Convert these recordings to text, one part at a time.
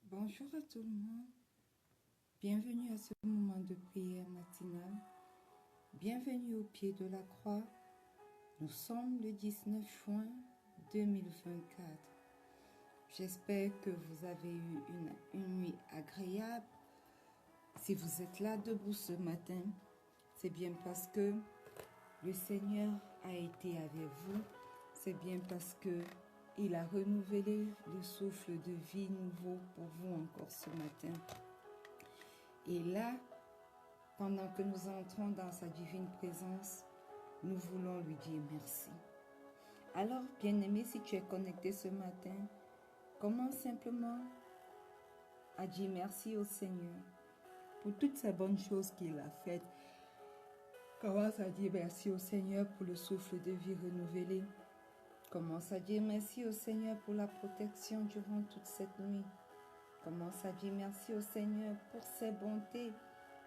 Bonjour à tout le monde, bienvenue à ce moment de prière matinale, bienvenue au pied de la croix. Nous sommes le 19 juin 2024. J'espère que vous avez eu une nuit agréable. Si vous êtes là debout ce matin, c'est bien parce que le Seigneur a été avec vous, c'est bien parce que il a renouvelé le souffle de vie nouveau pour vous encore ce matin. Et là, pendant que nous entrons dans sa divine présence, nous voulons lui dire merci. Alors, bien-aimé, si tu es connecté ce matin, commence simplement à dire merci au Seigneur pour toutes ces bonnes choses qu'il a faites. Commence à dire merci au Seigneur pour le souffle de vie renouvelé. Commence à dire merci au Seigneur pour la protection durant toute cette nuit. Commence à dire merci au Seigneur pour ses bontés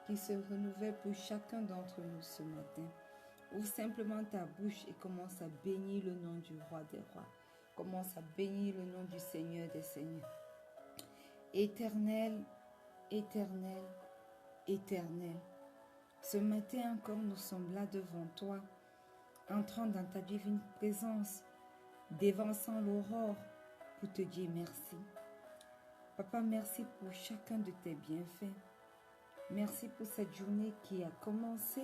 qui se renouvellent pour chacun d'entre nous ce matin. Ouvre simplement ta bouche et commence à bénir le nom du roi des rois. Commence à bénir le nom du Seigneur des seigneurs. Éternel, éternel, éternel. Ce matin encore, nous sommes là devant toi, entrant dans ta divine présence, dévançant l'aurore pour te dire merci. Papa, merci pour chacun de tes bienfaits. Merci pour cette journée qui a commencé.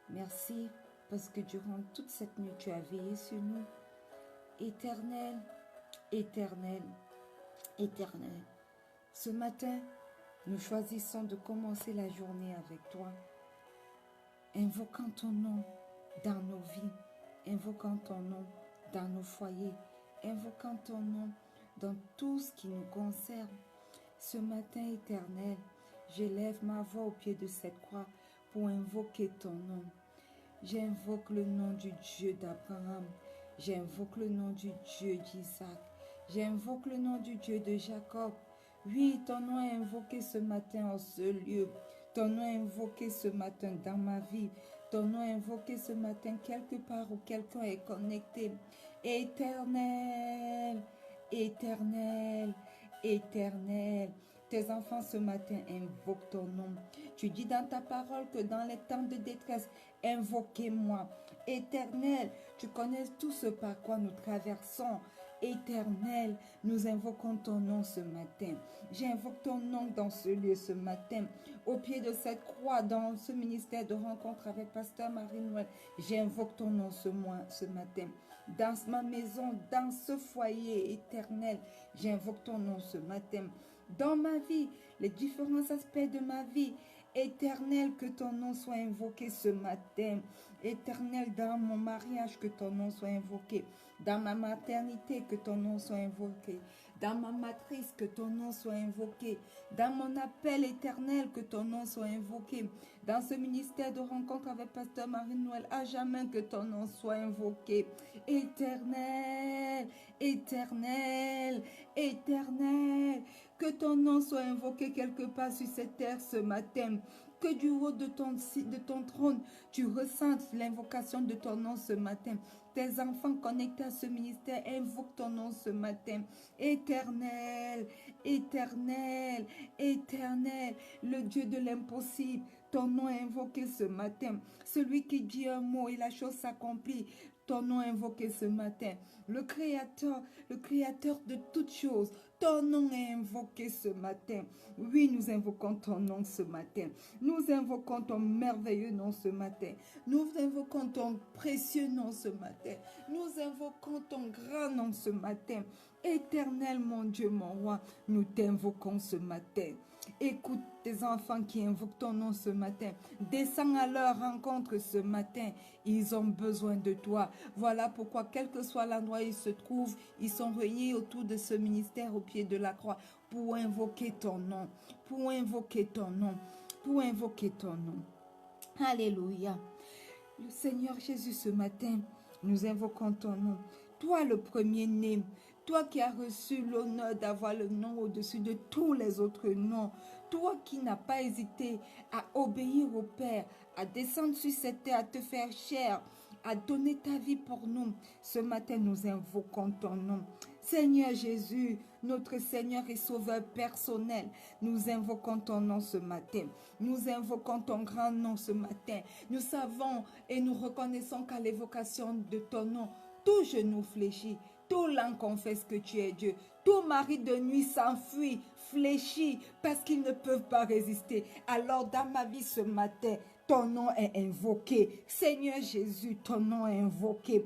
Merci parce que durant toute cette nuit, tu as veillé sur nous. Éternel, éternel, éternel. Ce matin, nous choisissons de commencer la journée avec toi, invoquant ton nom dans nos vies, invoquant ton nom dans nos foyers, invoquant ton nom dans tout ce qui nous concerne. Ce matin éternel, j'élève ma voix au pied de cette croix pour invoquer ton nom. J'invoque le nom du Dieu d'Abraham, j'invoque le nom du Dieu d'Isaac, j'invoque le nom du Dieu de Jacob. Oui, ton nom est invoqué ce matin en ce lieu. Ton nom est invoqué ce matin dans ma vie. Ton nom est invoqué ce matin quelque part où quelqu'un est connecté. Éternel, éternel, éternel. Tes enfants ce matin invoquent ton nom. Tu dis dans ta parole que dans les temps de détresse, invoquez-moi. Éternel, tu connais tout ce par quoi nous traversons. Éternel, nous invoquons ton nom ce matin. J'invoque ton nom dans ce lieu ce matin. Au pied de cette croix, dans ce ministère de rencontre avec Pasteur Marie-Noël, j'invoque ton nom ce matin. Dans ma maison, dans ce foyer éternel, j'invoque ton nom ce matin. Dans ma vie, les différents aspects de ma vie, éternel, que ton nom soit invoqué ce matin. Éternel, dans mon mariage, que ton nom soit invoqué. Dans ma maternité, que ton nom soit invoqué. Dans ma matrice, que ton nom soit invoqué. Dans mon appel éternel, que ton nom soit invoqué. Dans ce ministère de rencontre avec Pasteur Marie-Noël, à jamais que ton nom soit invoqué. Éternel, éternel, éternel, que ton nom soit invoqué quelque part sur cette terre ce matin. Que du haut de ton trône, tu ressentes l'invocation de ton nom ce matin. Tes enfants connectés à ce ministère invoquent ton nom ce matin. Éternel, éternel, éternel, le Dieu de l'impossible. Ton nom est invoqué ce matin. Celui qui dit un mot et la chose s'accomplit. Ton nom est invoqué ce matin. Le Créateur de toutes choses. Ton nom est invoqué ce matin. Oui, nous invoquons ton nom ce matin. Nous invoquons ton merveilleux nom ce matin. Nous invoquons ton précieux nom ce matin. Nous invoquons ton grand nom ce matin. Éternel, mon Dieu, mon roi, nous t'invoquons ce matin. Écoute tes enfants qui invoquent ton nom ce matin. Descends à leur rencontre ce matin. Ils ont besoin de toi. Voilà pourquoi, quel que soit l'endroit où ils se trouvent, ils sont réunis autour de ce ministère au pied de la croix pour invoquer ton nom. Pour invoquer ton nom. Pour invoquer ton nom. Alléluia. Le Seigneur Jésus, ce matin, nous invoquons ton nom. Toi, le premier-né, toi qui as reçu l'honneur d'avoir le nom au-dessus de tous les autres noms, toi qui n'as pas hésité à obéir au Père, à descendre sur cette terre, à te faire chair, à donner ta vie pour nous. Ce matin, nous invoquons ton nom. Seigneur Jésus, notre Seigneur et Sauveur personnel, nous invoquons ton nom ce matin. Nous invoquons ton grand nom ce matin. Nous savons et nous reconnaissons qu'à l'évocation de ton nom, tout genou fléchit, tout langue confesse que tu es Dieu. Tout mari de nuit s'enfuit, fléchit, parce qu'ils ne peuvent pas résister. Alors dans ma vie ce matin, ton nom est invoqué. Seigneur Jésus, ton nom est invoqué.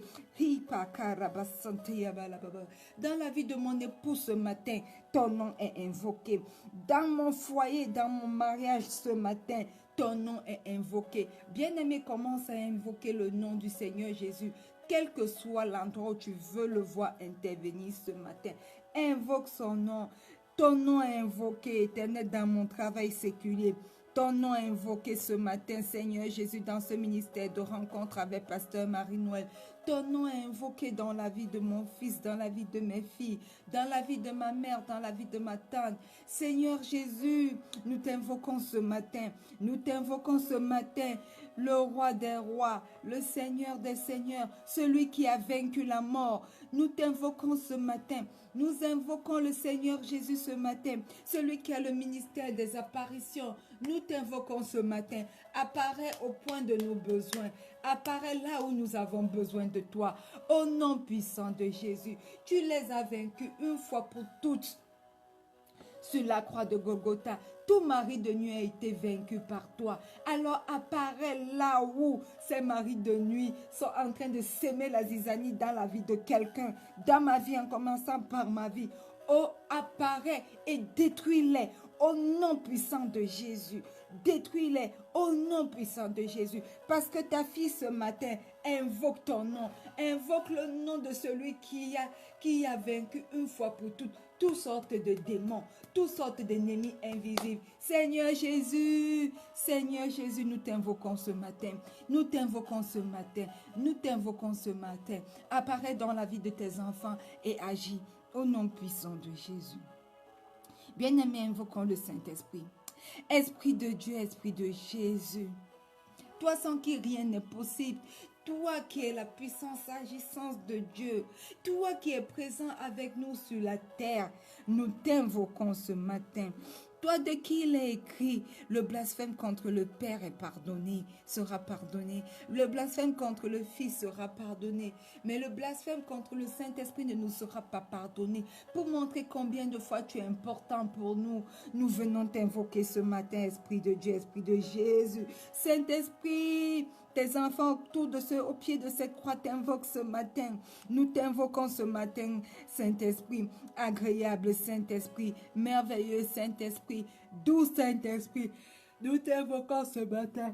Dans la vie de mon époux ce matin, ton nom est invoqué. Dans mon foyer, dans mon mariage ce matin, ton nom est invoqué. Bien-aimé, commence à invoquer le nom du Seigneur Jésus. Quel que soit l'endroit où tu veux le voir intervenir ce matin, invoque son nom. Ton nom est invoqué, Éternel, dans mon travail séculier. Ton nom est invoqué ce matin, Seigneur Jésus, dans ce ministère de rencontre avec Pasteur Marie-Noël. Ton nom est invoqué dans la vie de mon fils, dans la vie de mes filles, dans la vie de ma mère, dans la vie de ma tante. Seigneur Jésus, nous t'invoquons ce matin. Nous t'invoquons ce matin, le roi des rois, le Seigneur des seigneurs, celui qui a vaincu la mort. Nous t'invoquons ce matin. Nous invoquons le Seigneur Jésus ce matin, celui qui a le ministère des apparitions. Nous t'invoquons ce matin. Apparais au point de nos besoins. Apparais là où nous avons besoin de toi. Au nom puissant de Jésus, tu les as vaincus une fois pour toutes. Sur la croix de Golgotha, tout mari de nuit a été vaincu par toi. Alors apparaît là où ces maris de nuit sont en train de s'aimer la zizanie dans la vie de quelqu'un, dans ma vie en commençant par ma vie. Oh, apparaît et détruis-les au nom puissant de Jésus. Détruis-les au nom puissant de Jésus. Parce que ta fille ce matin invoque ton nom. Invoque le nom de celui qui a vaincu une fois pour toutes sortes de démons, toutes sortes d'ennemis invisibles. Seigneur Jésus, nous t'invoquons ce matin. Nous t'invoquons ce matin. Nous t'invoquons ce matin. Apparais dans la vie de tes enfants et agis au nom puissant de Jésus. Bien-aimés, invoquons le Saint-Esprit. Esprit de Dieu, Esprit de Jésus. Toi sans qui rien n'est possible. Toi qui es la puissance agissance de Dieu. Toi qui es présent avec nous sur la terre. Nous t'invoquons ce matin. Toi de qui il est écrit, le blasphème contre le Père est pardonné, sera pardonné. Le blasphème contre le Fils sera pardonné. Mais le blasphème contre le Saint-Esprit ne nous sera pas pardonné. Pour montrer combien de fois tu es important pour nous, nous venons t'invoquer ce matin, Esprit de Dieu, Esprit de Jésus. Saint-Esprit, tes enfants au pied de cette croix t'invoquent ce matin. Nous t'invoquons ce matin, Saint-Esprit, agréable Saint-Esprit, merveilleux Saint-Esprit, doux Saint-Esprit. Nous t'invoquons ce matin.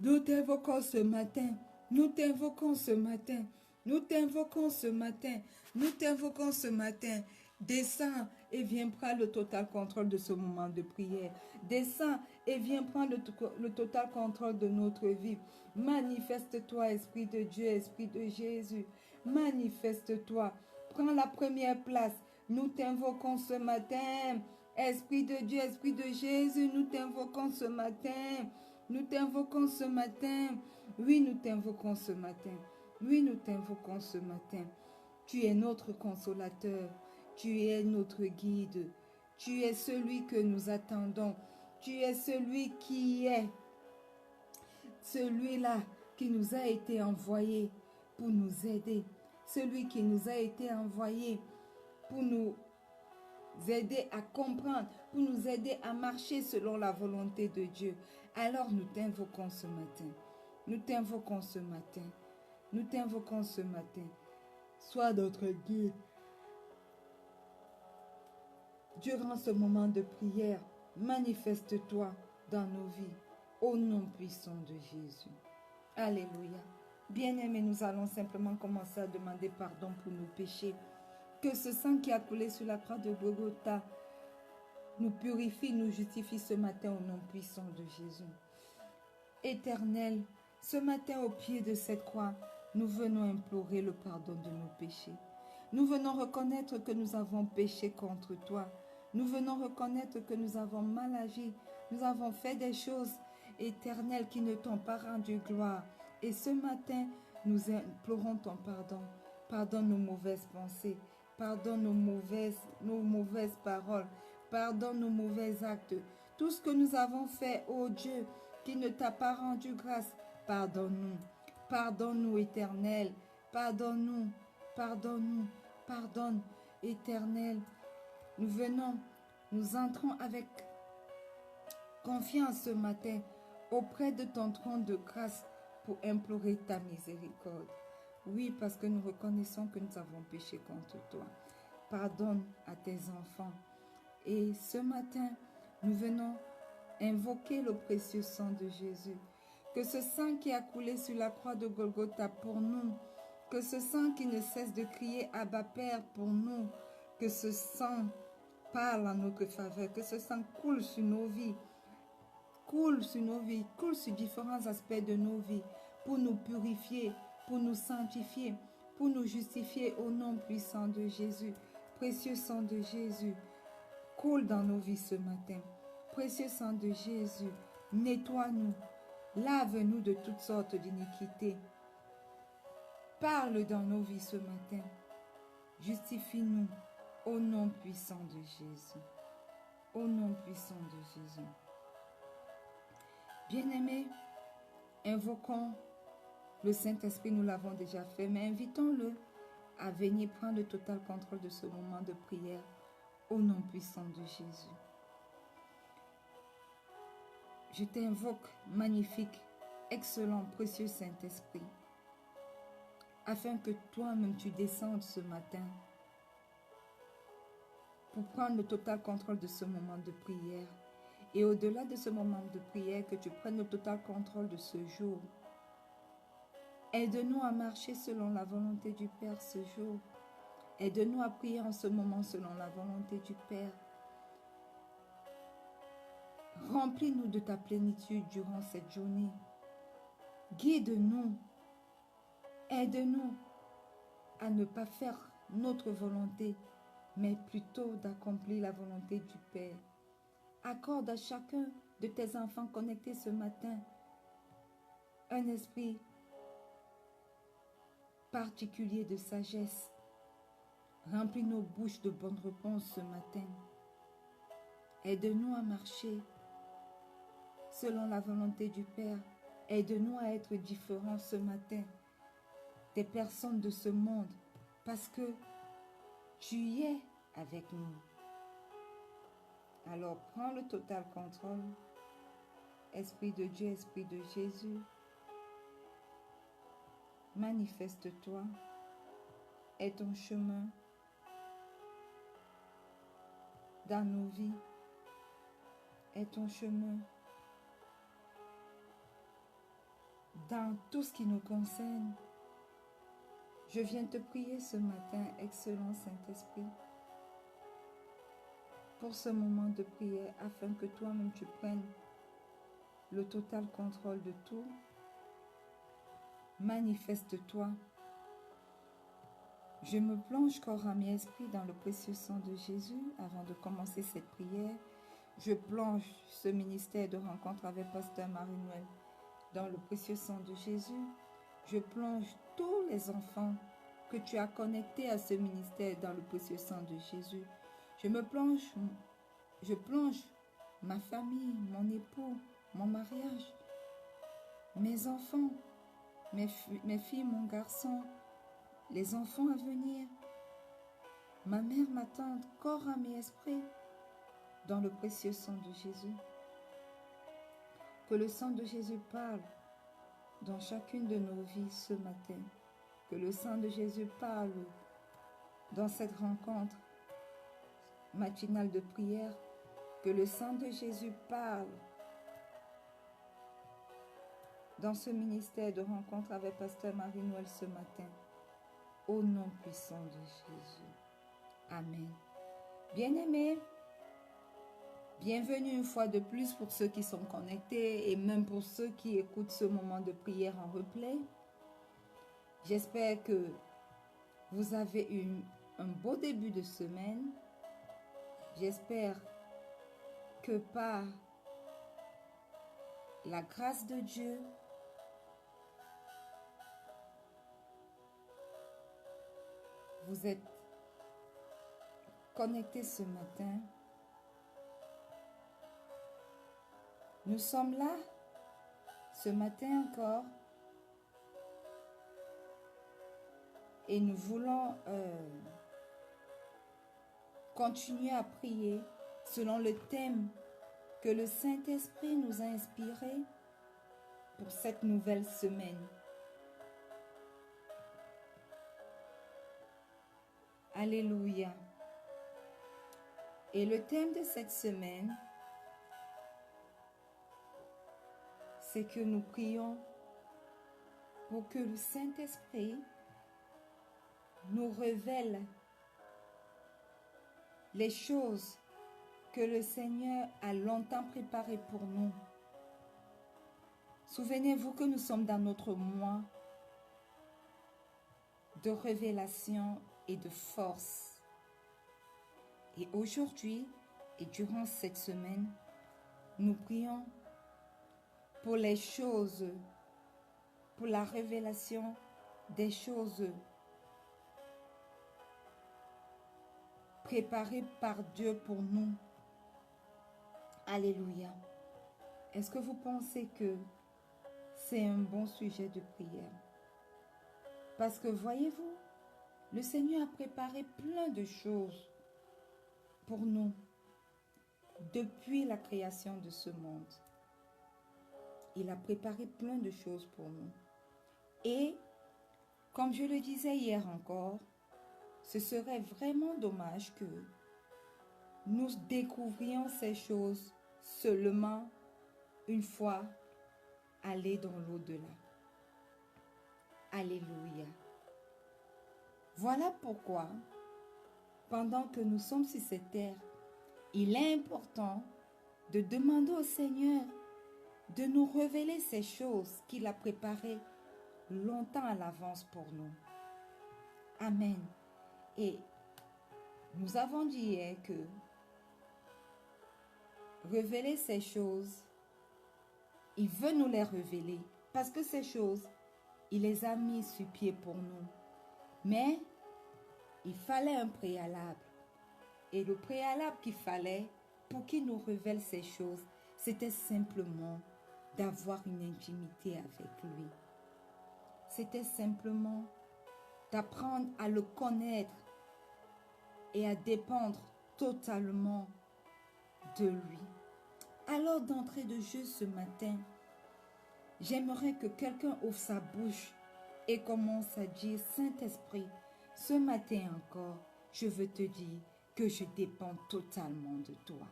Nous t'invoquons ce matin. Nous t'invoquons ce matin. Nous t'invoquons ce matin. Nous t'invoquons ce matin. Descends et viens prendre le total contrôle de ce moment de prière. Descends et viens prendre le total contrôle de notre vie. Manifeste-toi, Esprit de Dieu, Esprit de Jésus. Manifeste-toi. Prends la première place. Nous t'invoquons ce matin. Esprit de Dieu, Esprit de Jésus, nous t'invoquons ce matin. Nous t'invoquons ce matin. Oui, nous t'invoquons ce matin. Oui, nous t'invoquons ce matin. Tu es notre consolateur. Tu es notre guide. Tu es celui que nous attendons. Tu es celui qui est. Celui-là qui nous a été envoyé pour nous aider. Celui qui nous a été envoyé pour nous aider à comprendre, pour nous aider à marcher selon la volonté de Dieu. Alors nous t'invoquons ce matin. Nous t'invoquons ce matin. Nous t'invoquons ce matin. Sois notre guide. Durant ce moment de prière, manifeste-toi dans nos vies, au nom puissant de Jésus. Alléluia. Bien-aimés, nous allons simplement commencer à demander pardon pour nos péchés. Que ce sang qui a coulé sur la croix de Golgotha nous purifie, nous justifie ce matin au nom puissant de Jésus. Éternel, Ce matin, au pied de cette croix, nous venons implorer le pardon de nos péchés. Nous venons reconnaître que nous avons péché contre toi. Nous venons reconnaître que nous avons mal agi. Nous avons fait des choses éternelles qui ne t'ont pas rendu gloire. Et ce matin, nous implorons ton pardon. Pardonne nos mauvaises pensées. Pardonne nos mauvaises paroles. Pardonne nos mauvais actes. Tout ce que nous avons fait, ô Dieu, qui ne t'a pas rendu grâce, pardonne-nous. Pardonne-nous, Éternel. Pardonne-nous. Pardonne-nous. Pardonne, Éternel. Nous venons, nous entrons avec confiance ce matin auprès de ton trône de grâce pour implorer ta miséricorde. Oui, parce que nous reconnaissons que nous avons péché contre toi. Pardonne à tes enfants. Et ce matin, nous venons invoquer le précieux sang de Jésus. Que ce sang qui a coulé sur la croix de Golgotha pour nous, que ce sang qui ne cesse de crier Abba Père pour nous, que ce sang parle en notre faveur, que ce sang coule sur nos vies, coule sur différents aspects de nos vies, pour nous purifier, pour nous sanctifier, pour nous justifier au nom puissant de Jésus. Précieux sang de Jésus, coule dans nos vies ce matin. Précieux sang de Jésus, nettoie-nous, lave-nous de toutes sortes d'iniquités. Parle dans nos vies ce matin. Justifie-nous au nom puissant de Jésus. Au nom puissant de Jésus. Bien-aimés, invoquons le Saint-Esprit, nous l'avons déjà fait, mais invitons-le à venir prendre le total contrôle de ce moment de prière au nom puissant de Jésus. Je t'invoque, magnifique, excellent, précieux Saint-Esprit, afin que toi-même tu descendes ce matin pour prendre le total contrôle de ce moment de prière. Et au-delà de ce moment de prière, que tu prennes le total contrôle de ce jour. Aide-nous à marcher selon la volonté du Père ce jour. Aide-nous à prier en ce moment selon la volonté du Père. Remplis-nous de ta plénitude durant cette journée. Guide-nous. Aide-nous à ne pas faire notre volonté, mais plutôt d'accomplir la volonté du Père. Accorde à chacun de tes enfants connectés ce matin un esprit particulier de sagesse. Remplis nos bouches de bonnes réponses ce matin. Aide-nous à marcher selon la volonté du Père. Aide-nous à être différents ce matin des personnes de ce monde, parce que tu y es avec nous. Alors prends le total contrôle. Esprit de Dieu, Esprit de Jésus, manifeste-toi. Aie ton chemin dans nos vies. Aie ton chemin dans tout ce qui nous concerne. Je viens te prier ce matin, excellent Saint-Esprit, pour ce moment de prière, afin que toi-même tu prennes le total contrôle de tout. Manifeste-toi. Je me plonge corps, âme et esprit dans le précieux sang de Jésus avant de commencer cette prière. Je plonge ce ministère de rencontre avec Pasteur Marie-Noël dans le précieux sang de Jésus. Je plonge tous les enfants que tu as connectés à ce ministère dans le précieux sang de Jésus. Je plonge ma famille, mon époux, mon mariage, mes enfants, mes filles, mon garçon, les enfants à venir, ma mère, ma tante, corps, âme et esprit, dans le précieux sang de Jésus. Que le sang de Jésus parle dans chacune de nos vies ce matin. Que le sang de Jésus parle dans cette rencontre matinale de prière. Que le sang de Jésus parle dans ce ministère de rencontre avec Pasteur Marie-Noël ce matin. Au nom puissant de Jésus. Amen. Bien-aimés, Bienvenue une fois de plus pour ceux qui sont connectés et même pour ceux qui écoutent ce moment de prière en replay. J'espère que vous avez eu un beau début de semaine. J'espère que par la grâce de Dieu, vous êtes connectés ce matin. Nous sommes là ce matin encore et nous voulons continuer à prier selon le thème que le Saint-Esprit nous a inspiré pour cette nouvelle semaine. Alléluia. Et le thème de cette semaine, c'est que nous prions pour que le Saint-Esprit nous révèle les choses que le Seigneur a longtemps préparées pour nous. Souvenez-vous que nous sommes dans notre mois de révélation et de force. Et aujourd'hui et durant cette semaine, nous prions pour les choses, pour la révélation des choses préparées par Dieu pour nous. Alléluia. Est-ce que vous pensez que c'est un bon sujet de prière? Parce que voyez-vous, le Seigneur a préparé plein de choses pour nous depuis la création de ce monde. Il a préparé plein de choses pour nous. Et, comme je le disais hier encore, ce serait vraiment dommage que nous découvrions ces choses seulement une fois allés dans l'au-delà. Alléluia. Voilà pourquoi, pendant que nous sommes sur cette terre, il est important de demander au Seigneur de nous révéler ces choses qu'il a préparées longtemps à l'avance pour nous. Amen. Et nous avons dit hier que révéler ces choses, il veut nous les révéler parce que ces choses, il les a mis sur pied pour nous. Mais il fallait un préalable. Et le préalable qu'il fallait pour qu'il nous révèle ces choses, c'était simplement d'avoir une intimité avec lui. C'était simplement d'apprendre à le connaître et à dépendre totalement de lui. Alors d'entrée de jeu ce matin, j'aimerais que quelqu'un ouvre sa bouche et commence à dire: Saint-Esprit, ce matin encore, je veux te dire que je dépends totalement de toi.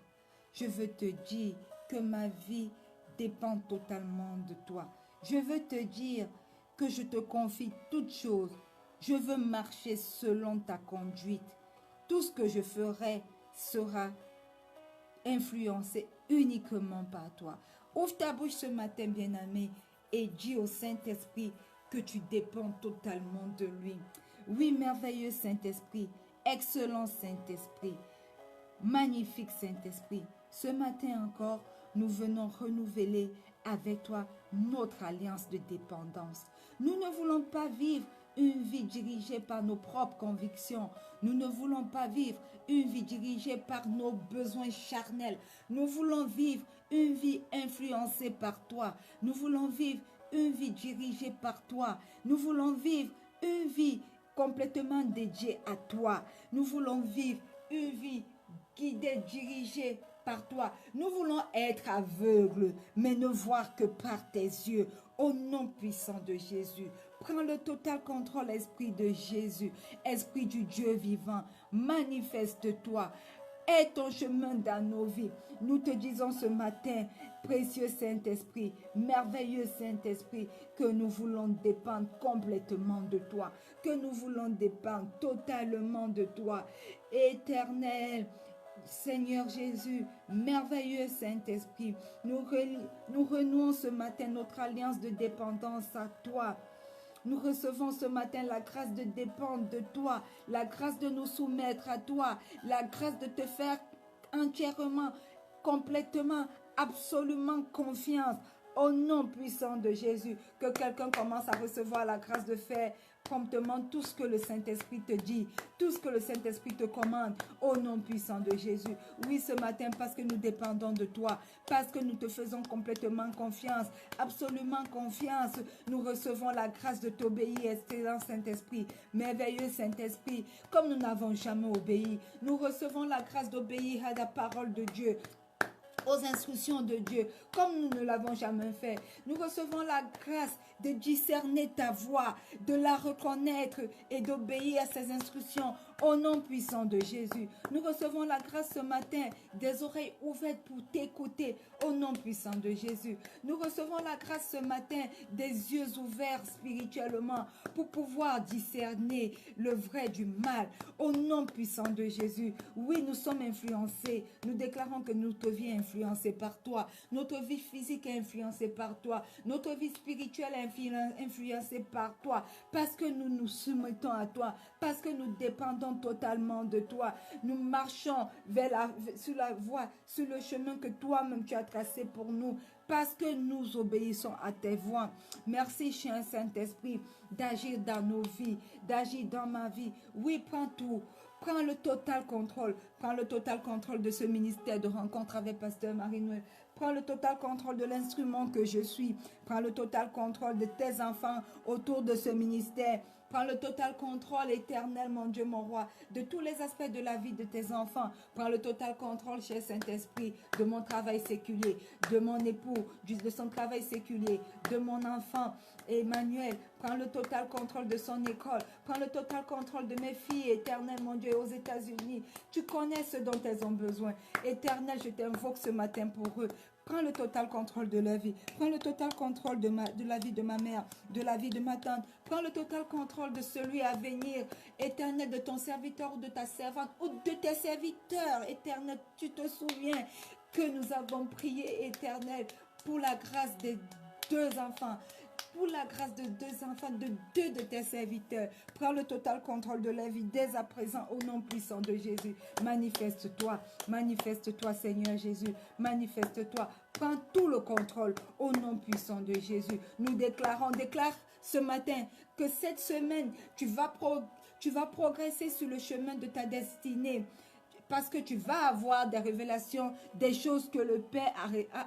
Je veux te dire que ma vie dépend totalement de toi. Je veux te dire que je te confie toutes choses. Je veux marcher selon ta conduite. Tout ce que je ferai sera influencé uniquement par toi. Ouvre ta bouche ce matin, bien-aimé, et dis au Saint-Esprit que tu dépends totalement de lui. Oui, merveilleux Saint-Esprit, excellent Saint-Esprit, magnifique Saint-Esprit. Ce matin encore, nous venons renouveler avec toi notre alliance de dépendance. Nous ne voulons pas vivre une vie dirigée par nos propres convictions. Nous ne voulons pas vivre une vie dirigée par nos besoins charnels. Nous voulons vivre une vie influencée par toi. Nous voulons vivre une vie dirigée par toi. Nous voulons vivre une vie complètement dédiée à toi. Nous voulons vivre une vie guidée, dirigée par toi. Nous voulons être aveugles, mais ne voir que par tes yeux. Au nom puissant de Jésus, prends le total contrôle, Esprit de Jésus, Esprit du Dieu vivant, manifeste-toi. Aie ton chemin dans nos vies. Nous te disons ce matin, précieux Saint-Esprit, merveilleux Saint-Esprit, que nous voulons dépendre complètement de toi, que nous voulons dépendre totalement de toi. Éternel, Seigneur Jésus, merveilleux Saint-Esprit, nous renouons ce matin notre alliance de dépendance à toi. Nous recevons ce matin la grâce de dépendre de toi, la grâce de nous soumettre à toi, la grâce de te faire entièrement, complètement, absolument confiance. Au nom puissant de Jésus, que quelqu'un commence à recevoir la grâce de faire promptement tout ce que le Saint-Esprit te dit, tout ce que le Saint-Esprit te commande, au nom puissant de Jésus. Oui, ce matin, parce que nous dépendons de toi, parce que nous te faisons complètement confiance, absolument confiance, nous recevons la grâce de t'obéir, excellent Saint-Esprit, merveilleux Saint-Esprit, comme nous n'avons jamais obéi, nous recevons la grâce d'obéir à la parole de Dieu, aux instructions de Dieu, comme nous ne l'avons jamais fait. Nous recevons la grâce de discerner ta voix, de la reconnaître et d'obéir à ses instructions au nom puissant de Jésus. Nous recevons la grâce ce matin des oreilles ouvertes pour t'écouter au nom puissant de Jésus. Nous recevons la grâce ce matin des yeux ouverts spirituellement pour pouvoir discerner le vrai du mal au nom puissant de Jésus. Oui, nous sommes influencés. Nous déclarons que notre vie est influencée par toi. Notre vie physique est influencée par toi. Notre vie spirituelle est influencée par toi. Parce que nous nous soumettons à toi. Parce que nous dépendons totalement de toi. Nous marchons sur la voie, sur le chemin que toi-même tu as tracé pour nous. Parce que nous obéissons à tes voix. Merci, cher Saint-Esprit, d'agir dans nos vies, d'agir dans ma vie. Oui, prends tout. Prends le total contrôle. Prends le total contrôle de ce ministère de rencontre avec Pasteur Marie-Noël. Prends le total contrôle de l'instrument que je suis. Prends le total contrôle de tes enfants autour de ce ministère. Prends le total contrôle éternel, mon Dieu, mon roi, de tous les aspects de la vie de tes enfants. Prends le total contrôle, cher Saint-Esprit, de mon travail séculier, de mon époux, de son travail séculier, de mon enfant, Emmanuel. Prends le total contrôle de son école. Prends le total contrôle de mes filles, éternel, mon Dieu, aux États-Unis. Tu connais ce dont elles ont besoin. Éternel, je t'invoque ce matin pour eux. Prends le total contrôle de leur vie. Prends le total contrôle de la vie de ma mère, de la vie de ma tante. Prends le total contrôle de celui à venir. Éternel, de ton serviteur ou de ta servante ou de tes serviteurs. Éternel, tu te souviens que nous avons prié, éternel, pour la grâce des deux enfants. Pour la grâce de deux enfants, de deux de tes serviteurs. Prends le total contrôle de la vie dès à présent au nom puissant de Jésus. Manifeste-toi, manifeste-toi Seigneur Jésus, manifeste-toi. Prends tout le contrôle au nom puissant de Jésus. Nous déclare ce matin que cette semaine, tu vas progresser sur le chemin de ta destinée. Parce que tu vas avoir des révélations, des choses que le Père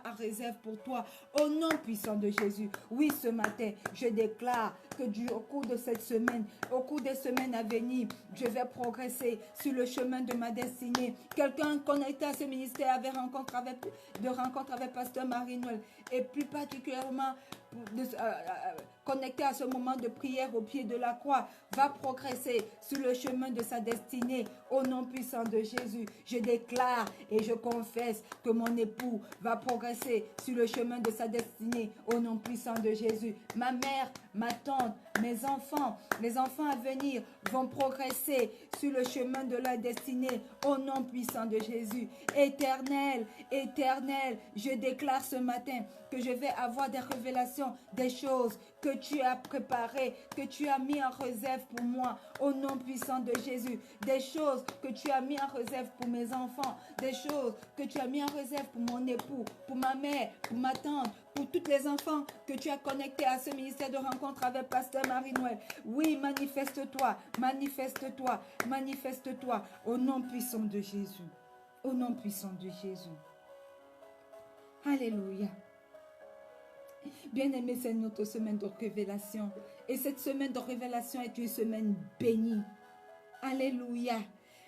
a réserve pour toi. Au nom puissant de Jésus. Oui, ce matin, je déclare que au cours de cette semaine, au cours des semaines à venir, je vais progresser sur le chemin de ma destinée. Quelqu'un connecté à ce ministère avait rencontre avec Pasteur Marie-Noël. Et plus particulièrement, connecté à ce moment de prière au pied de la croix, va progresser sur le chemin de sa destinée au nom puissant de Jésus. Je déclare et je confesse que mon époux va progresser sur le chemin de sa destinée au nom puissant de Jésus. Ma mère, ma tante, mes enfants, les enfants à venir vont progresser sur le chemin de la destinée au nom puissant de Jésus. Éternel, éternel, je déclare ce matin que je vais avoir des révélations, des choses que tu as préparées, que tu as mis en réserve pour moi, au nom puissant de Jésus. Des choses que tu as mis en réserve pour mes enfants, des choses que tu as mis en réserve pour mon époux, pour ma mère, pour ma tante, pour tous les enfants que tu as connectés à ce ministère de rencontre avec Pasteur Marie-Noël. Oui, manifeste-toi, manifeste-toi, manifeste-toi, au nom puissant de Jésus. Au nom puissant de Jésus. Alléluia. Bien-aimés, c'est notre semaine de révélation. Et cette semaine de révélation est une semaine bénie. Alléluia.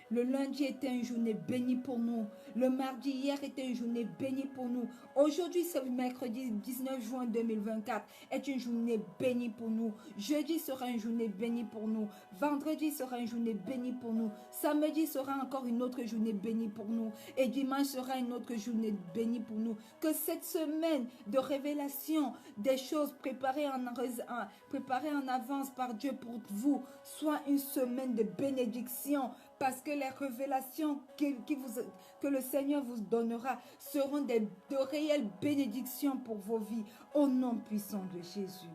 Le lundi était une journée bénie pour nous. Le mardi hier était une journée bénie pour nous. Aujourd'hui, ce mercredi 19 juin 2024 est une journée bénie pour nous. Jeudi sera une journée bénie pour nous. Vendredi sera une journée bénie pour nous. Samedi sera encore une autre journée bénie pour nous. Et dimanche sera une autre journée bénie pour nous. Que cette semaine de révélation, des choses préparées en avance par Dieu pour vous, soit une semaine de bénédiction parce que les révélations que le Seigneur vous donnera seront de réelles bénédictions pour vos vies, au nom puissant de Jésus.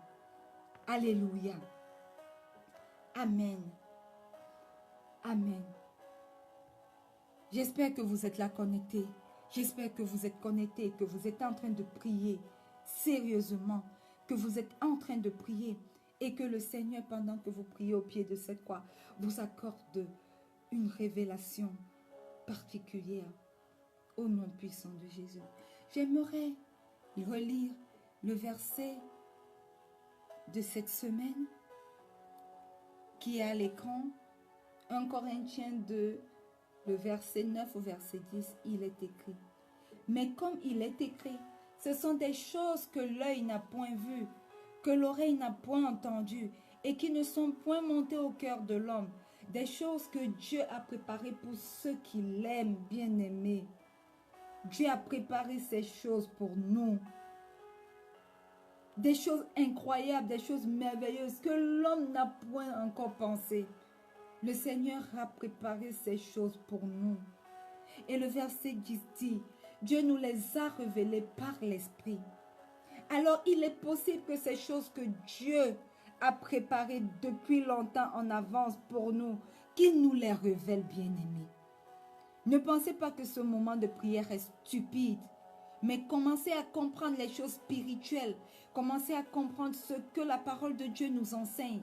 Alléluia. Amen. Amen. J'espère que vous êtes là connectés. J'espère que vous êtes connectés, que vous êtes en train de prier sérieusement, que vous êtes en train de prier et que le Seigneur, pendant que vous priez au pied de cette croix, vous accorde une révélation particulière au nom puissant de Jésus. J'aimerais relire le verset de cette semaine qui est à l'écran, 1 Corinthiens 2, le verset 9 au verset 10, il est écrit. Mais comme il est écrit, ce sont des choses que l'œil n'a point vues, que l'oreille n'a point entendues, et qui ne sont point montées au cœur de l'homme, des choses que Dieu a préparées pour ceux qui l'aiment, bien-aimés. Dieu a préparé ces choses pour nous. Des choses incroyables, des choses merveilleuses que l'homme n'a point encore pensé. Le Seigneur a préparé ces choses pour nous. Et le verset 10 dit, Dieu nous les a révélées par l'Esprit. Alors il est possible que ces choses que Dieu a préparées depuis longtemps en avance pour nous, qu'il nous les révèle, bien-aimés. Ne pensez pas que ce moment de prière est stupide, mais commencez à comprendre les choses spirituelles. Commencez à comprendre ce que la parole de Dieu nous enseigne.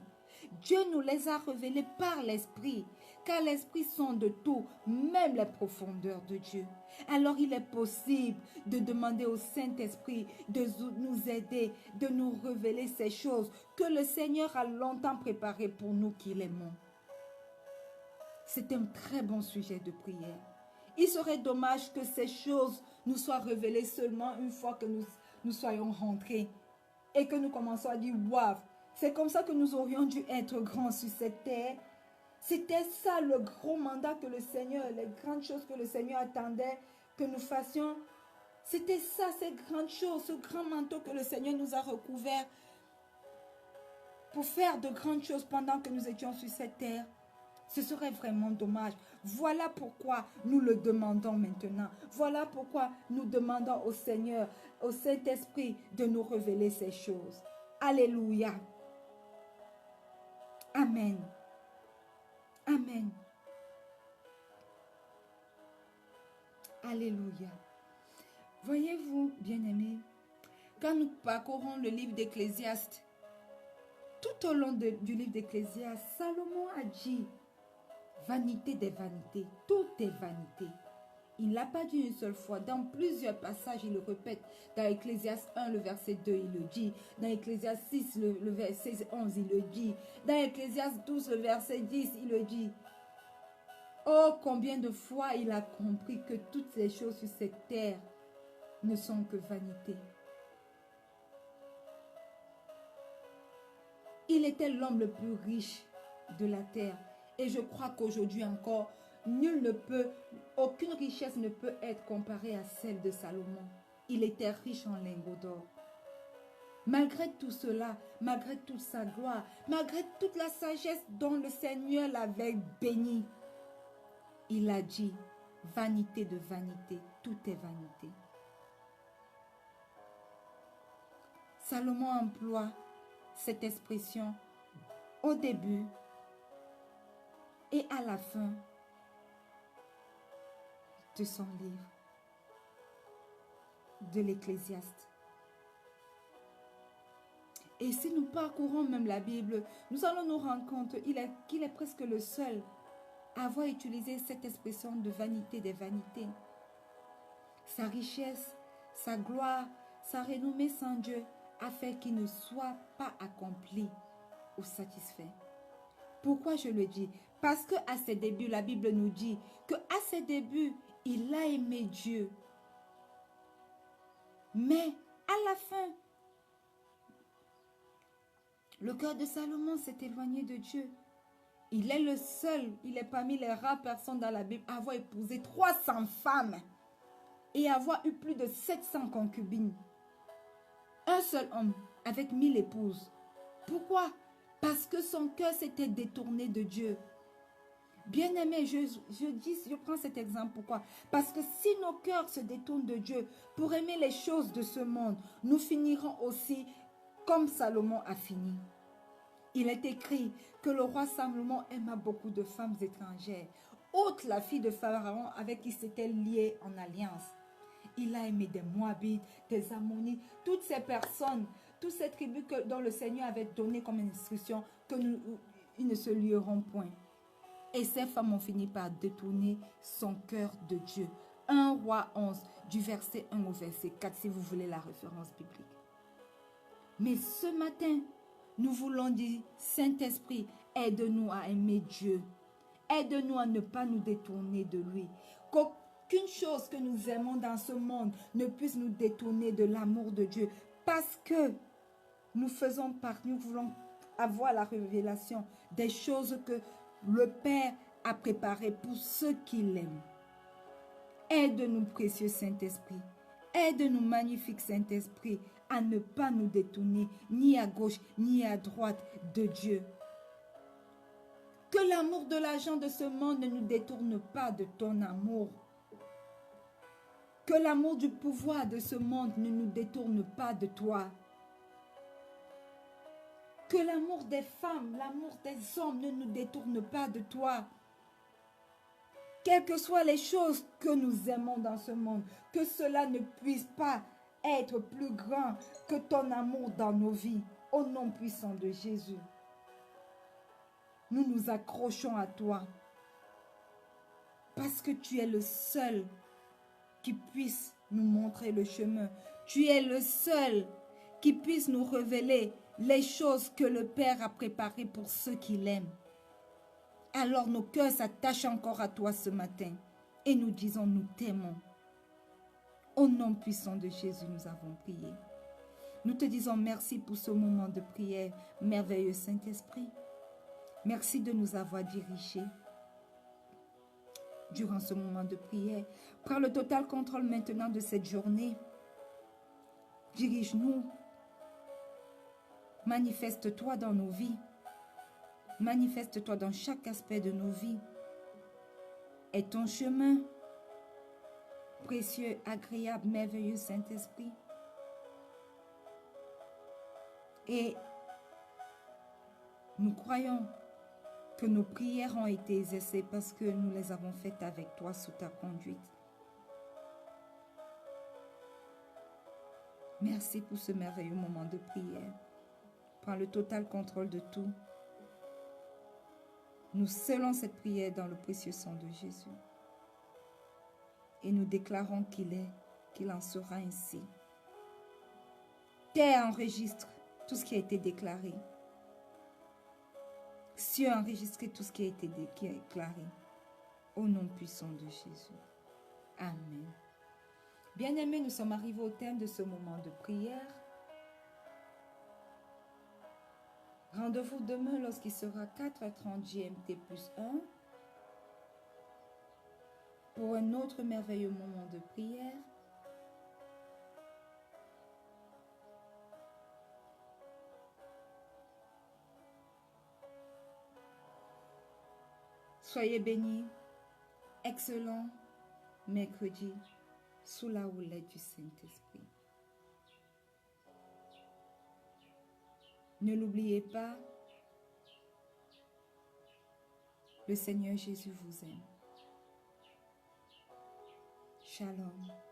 Dieu nous les a révélés par l'Esprit, car l'Esprit sonde tout, même les profondeurs de Dieu. Alors il est possible de demander au Saint-Esprit de nous aider, de nous révéler ces choses que le Seigneur a longtemps préparées pour nous qui l'aimons. C'est un très bon sujet de prière. Il serait dommage que ces choses nous soient révélées seulement une fois que nous soyons rentrés et que nous commençons à dire « Waouh, c'est comme ça que nous aurions dû être grands sur cette terre. » C'était ça le gros mandat que le Seigneur, les grandes choses que le Seigneur attendait que nous fassions. C'était ça, ces grandes choses, ce grand manteau que le Seigneur nous a recouvert pour faire de grandes choses pendant que nous étions sur cette terre. Ce serait vraiment dommage. Voilà pourquoi nous le demandons maintenant. Voilà pourquoi nous demandons au Seigneur, au Saint-Esprit, de nous révéler ces choses. Alléluia. Amen. Amen. Alléluia. Voyez-vous, bien-aimés, quand nous parcourons le livre d'Ecclésiaste, tout au long du livre d'Ecclésiaste, Salomon a dit vanité des vanités, tout est vanité. Il ne l'a pas dit une seule fois. Dans plusieurs passages, il le répète. Dans Ecclésiaste 1, le verset 2, il le dit. Dans Ecclésiaste 6, le verset 11, il le dit. Dans Ecclésiaste 12, le verset 10, il le dit. Oh, combien de fois il a compris que toutes ces choses sur cette terre ne sont que vanité. Il était l'homme le plus riche de la terre. Et je crois qu'aujourd'hui encore, aucune richesse ne peut être comparée à celle de Salomon. Il était riche en lingots d'or. Malgré tout cela, malgré toute sa gloire, malgré toute la sagesse dont le Seigneur l'avait béni, il a dit, vanité de vanité, tout est vanité. Salomon emploie cette expression au début et à la fin de son livre de l'Ecclésiaste. Et si nous parcourons même la Bible, nous allons nous rendre compte qu'il est presque le seul à avoir utilisé cette expression de vanité des vanités. Sa richesse, sa gloire, sa renommée sans Dieu a fait qu'il ne soit pas accompli ou satisfait. Pourquoi je le dis? Parce qu'à ses débuts, la Bible nous dit qu'à ses débuts, il a aimé Dieu. Mais à la fin, le cœur de Salomon s'est éloigné de Dieu. Il est le seul, il est parmi les rares personnes dans la Bible à avoir épousé 300 femmes et avoir eu plus de 700 concubines. Un seul homme avec 1000 épouses. Pourquoi? Parce que son cœur s'était détourné de Dieu. Bien-aimés, je prends cet exemple. Pourquoi? Parce que si nos cœurs se détournent de Dieu pour aimer les choses de ce monde, nous finirons aussi comme Salomon a fini. Il est écrit que le roi Salomon aima beaucoup de femmes étrangères, outre la fille de Pharaon avec qui s'était lié en alliance. Il a aimé des Moabites, des Ammonites, toutes ces personnes, toutes ces tribus dont le Seigneur avait donné comme instruction ils ne se lieront point. Et ces femmes ont fini par détourner son cœur de Dieu. 1 Roi 11, du verset 1 au verset 4, si vous voulez la référence biblique. Mais ce matin, nous voulons dire, Saint-Esprit, aide-nous à aimer Dieu. Aide-nous à ne pas nous détourner de lui. Qu'aucune chose que nous aimons dans ce monde ne puisse nous détourner de l'amour de Dieu. Parce que nous faisons partie, nous voulons avoir la révélation des choses que le Père a préparées pour ceux qui l'aiment. Aide-nous, précieux Saint-Esprit. Aide-nous, magnifique Saint-Esprit, à ne pas nous détourner ni à gauche ni à droite de Dieu. Que l'amour de l'argent de ce monde ne nous détourne pas de ton amour. Que l'amour du pouvoir de ce monde ne nous détourne pas de toi. Que l'amour des femmes, l'amour des hommes ne nous détourne pas de toi. Quelles que soient les choses que nous aimons dans ce monde, que cela ne puisse pas être plus grand que ton amour dans nos vies. Au nom puissant de Jésus. Nous nous accrochons à toi. Parce que tu es le seul qui puisse nous montrer le chemin. Tu es le seul qui puisse nous révéler les choses que le Père a préparées pour ceux qui l'aiment. Alors nos cœurs s'attachent encore à toi ce matin et nous disons, nous t'aimons. Au nom puissant de Jésus, nous avons prié. Nous te disons merci pour ce moment de prière, merveilleux Saint-Esprit. Merci de nous avoir dirigés durant ce moment de prière. Prends le total contrôle maintenant de cette journée. Dirige-nous. Manifeste-toi dans nos vies. Manifeste-toi dans chaque aspect de nos vies. Et ton chemin, précieux, agréable, merveilleux Saint-Esprit. Et nous croyons que nos prières ont été exaucées parce que nous les avons faites avec toi sous ta conduite. Merci pour ce merveilleux moment de prière. Prends le total contrôle de tout. Nous scellons cette prière dans le précieux sang de Jésus. Et nous déclarons qu'il en sera ainsi. Terre enregistre tout ce qui a été déclaré. Cieux enregistre tout ce qui a été déclaré. Au nom puissant de Jésus. Amen. Bien-aimés, nous sommes arrivés au terme de ce moment de prière. Rendez-vous demain lorsqu'il sera 4h30 GMT plus 1 pour un autre merveilleux moment de prière. Soyez bénis. Excellent mercredi sous la houlette du Saint-Esprit. Ne l'oubliez pas, le Seigneur Jésus vous aime. Shalom.